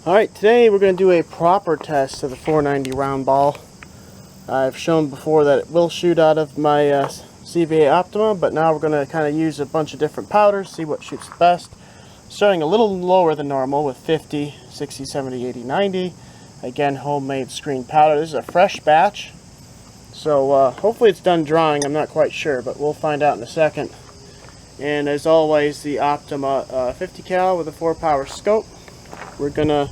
Alright, today we're going to do a proper test of the 490 round ball. I've shown before that it will shoot out of my CVA Optima, but now we're going to kind of use a bunch of different powders, see what shoots the best. Starting a little lower than normal with 50, 60, 70, 80, 90. Again, homemade screen powder. This is a fresh batch, so hopefully it's done drying. I'm not quite sure, but we'll find out in a second. And as always, the Optima 50 cal with a 4-power scope. We're going to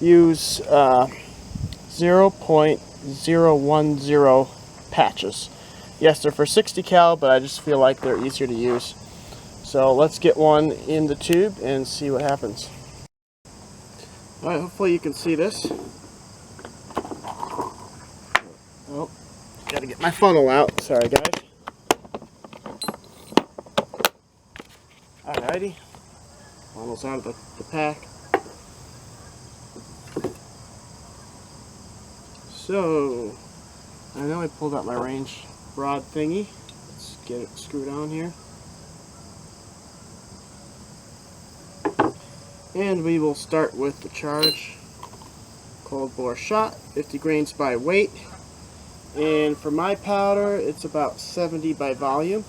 use 0.010 patches. Yes, they're for 60 cal, but I just feel like they're easier to use. So let's get one in the tube and see what happens. Alright, hopefully you can see this. Oh, gotta get my funnel out. Sorry guys. Alrighty. Funnel's out of the pack. So, I know I pulled out my range rod thingy. Let's get it screwed on here. And we will start with the charge. Cold bore shot, 50 grains by weight. And for my powder, it's about 70 by volume.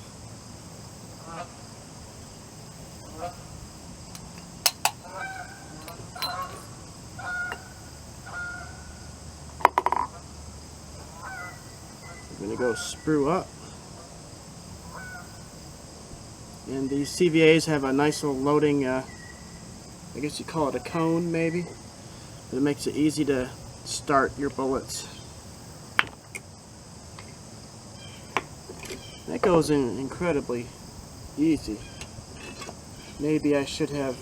I'm going to go sprue up. And these CVAs have a nice little loading, I guess you call it a cone maybe. It makes it easy to start your bullets. That goes in incredibly easy. Maybe I should have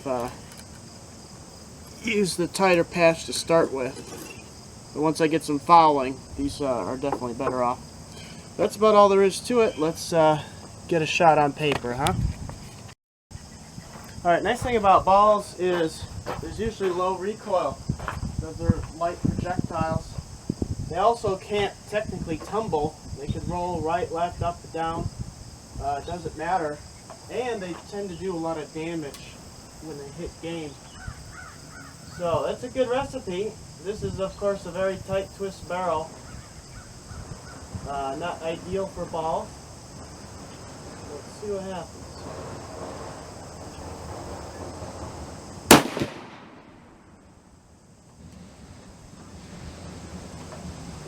used the tighter patch to start with. But once I get some fouling, these are definitely better off. That's about all there is to it. Let's get a shot on paper, huh? Alright, nice thing about balls is there's usually low recoil because they're light projectiles. They also can't technically tumble. They can roll right, left, up, and down. It doesn't matter. And they tend to do a lot of damage when they hit game. So that's a good recipe. This is of course a very tight twist barrel. Not ideal for balls. Let's see what happens.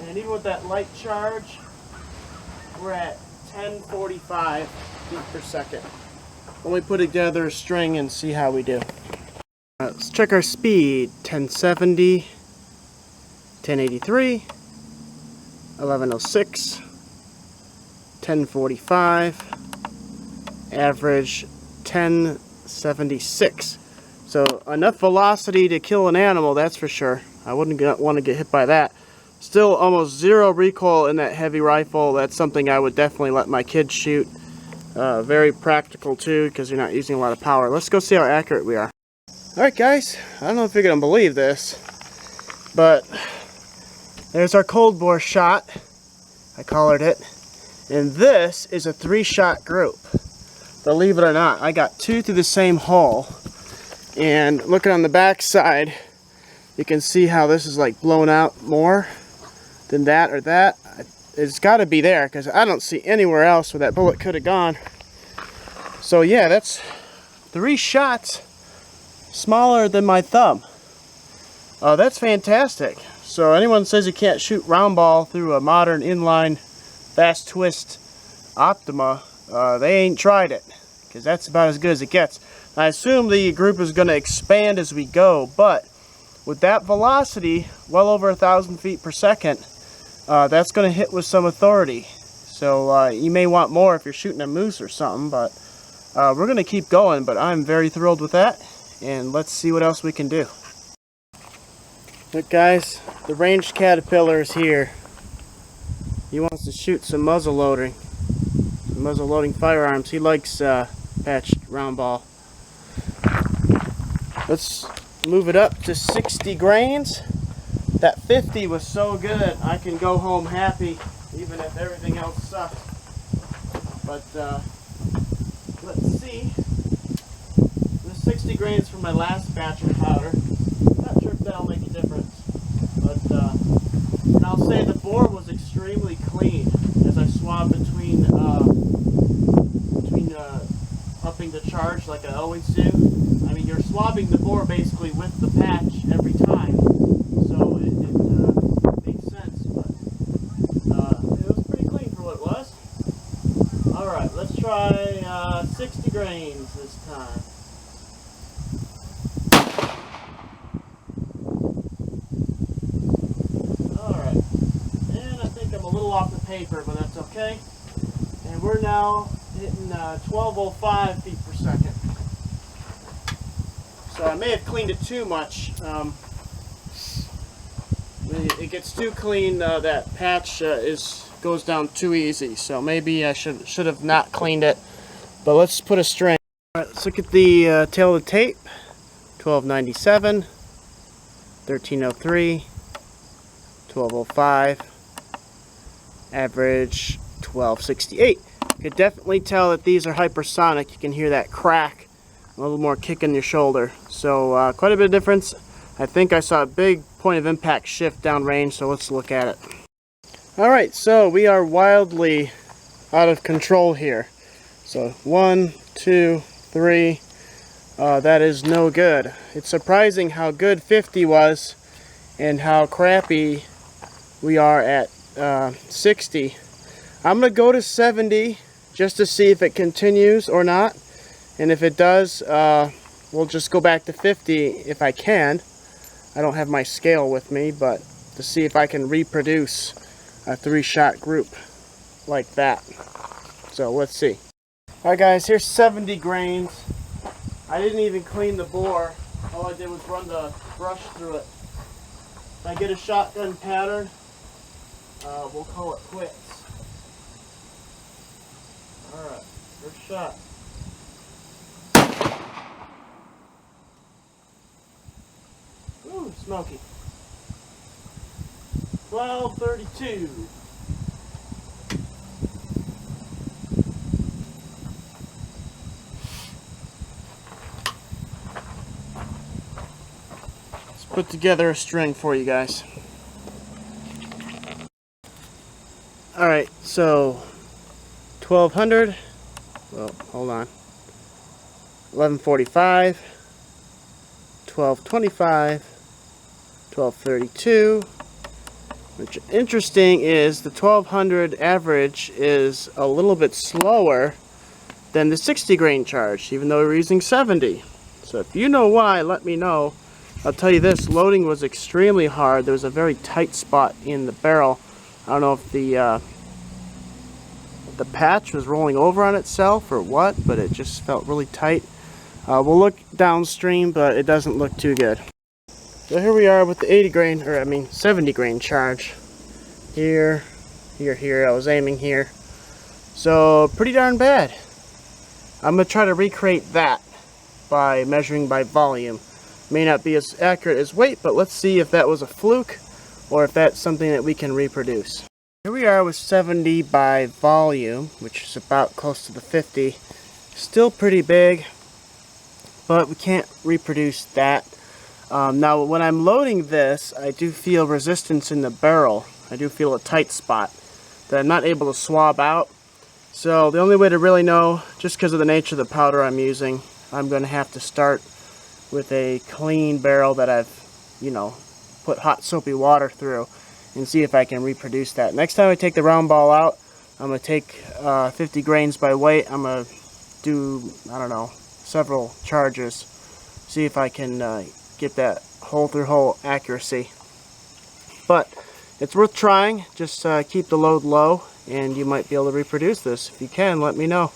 And even with that light charge, we're at 1045 feet per second. Let me put together a string and see how we do. Let's check our speed. 1070, 1083, 1106, 1045, average 1076. So enough velocity to kill an animal, that's for sure. I wouldn't want to get hit by that. Still almost zero recoil in that heavy rifle. That's something I would definitely let my kids shoot. Very practical too, because you're not using a lot of power. Let's go see how accurate we are. Alright guys, I don't know if you're going to believe this, but there's our cold bore shot. I colored it. And this is a 3-shot group. Believe it or not, I got 2 through the same hole. And looking on the back side, you can see how this is like blown out more than that or that. It's got to be there because I don't see anywhere else where that bullet could have gone. So yeah, that's 3 shots smaller than my thumb. That's fantastic. So anyone says you can't shoot round ball through a modern inline fast twist Optima, they ain't tried it, because that's about as good as it gets. I assume the group is going to expand as we go, but with that velocity, well over 1,000 feet per second, that's going to hit with some authority. So you may want more if you're shooting a moose or something, but we're going to keep going. But I'm very thrilled with that, and let's see what else we can do. Look guys, the ranged caterpillar is here. He wants to shoot some muzzle loading firearms. He likes patched round ball. Let's move it up to 60 grains. That 50 was so good, I can go home happy, even if everything else sucks. But let's see. This 60 grains from my last batch of powder. Not sure sure if that'll make a difference. But and I'll say the bore was extremely clean as I swabbed between upping the charge like I always do. I mean, you're swabbing the bore basically with the patch every time, so it makes sense. But it was pretty clean for what it was. All right, let's try 60 grains this time. Alright, and I think I'm a little off the paper, but that's okay. And we're now hitting 1205 feet per second. So I may have cleaned it too much. It gets too clean, that patch goes down too easy. So maybe I should have not cleaned it. But let's put a string. Alright, let's look at the tail of the tape. 1297, 1303, 1205, average 1268. You can definitely tell that these are hypersonic. You can hear that crack, a little more kick in your shoulder. So quite a bit of difference. I think I saw a big point of impact shift downrange, so let's look at it. Alright, so we are wildly out of control here. So 1, 2, 3, that is no good. It's surprising how good 50 was and how crappy we are at 60. I'm going to go to 70 just to see if it continues or not. And if it does, we'll just go back to 50 if I can. I don't have my scale with me, but to see if I can reproduce a 3-shot group like that. So let's see. Alright guys, here's 70 grains. I didn't even clean the bore. All I did was run the brush through it. If I get a shotgun pattern, we'll call it quits. Alright, first shot. Ooh, smoky. 1232. Let's put together a string for you guys. Alright, so 1200. Well, hold on. 1145. 1225. 1232. Which interesting is the 1200 average is a little bit slower than the 60 grain charge, even though we're using 70. So if you know why, let me know. I'll tell you this, loading was extremely hard. There was a very tight spot in the barrel. I don't know if the patch was rolling over on itself or what, but it just felt really tight. We'll look downstream, but it doesn't look too good. So here we are with the 70 grain charge. Here, I was aiming here. So pretty darn bad. I'm going to try to recreate that by measuring by volume. May not be as accurate as weight, but let's see if that was a fluke or if that's something that we can reproduce. Here we are with 70 by volume, which is about close to the 50. Still pretty big, but we can't reproduce that. Now when I'm loading this, I do feel resistance in the barrel. I do feel a tight spot that I'm not able to swab out. So the only way to really know, just because of the nature of the powder I'm using, I'm going to have to start with a clean barrel that I've, put hot soapy water through and see if I can reproduce that. Next time I take the round ball out, I'm going to take 50 grains by weight. I'm going to do, several charges. See if I can get that hole through hole accuracy. But it's worth trying. Just keep the load low and you might be able to reproduce this. If you can, let me know.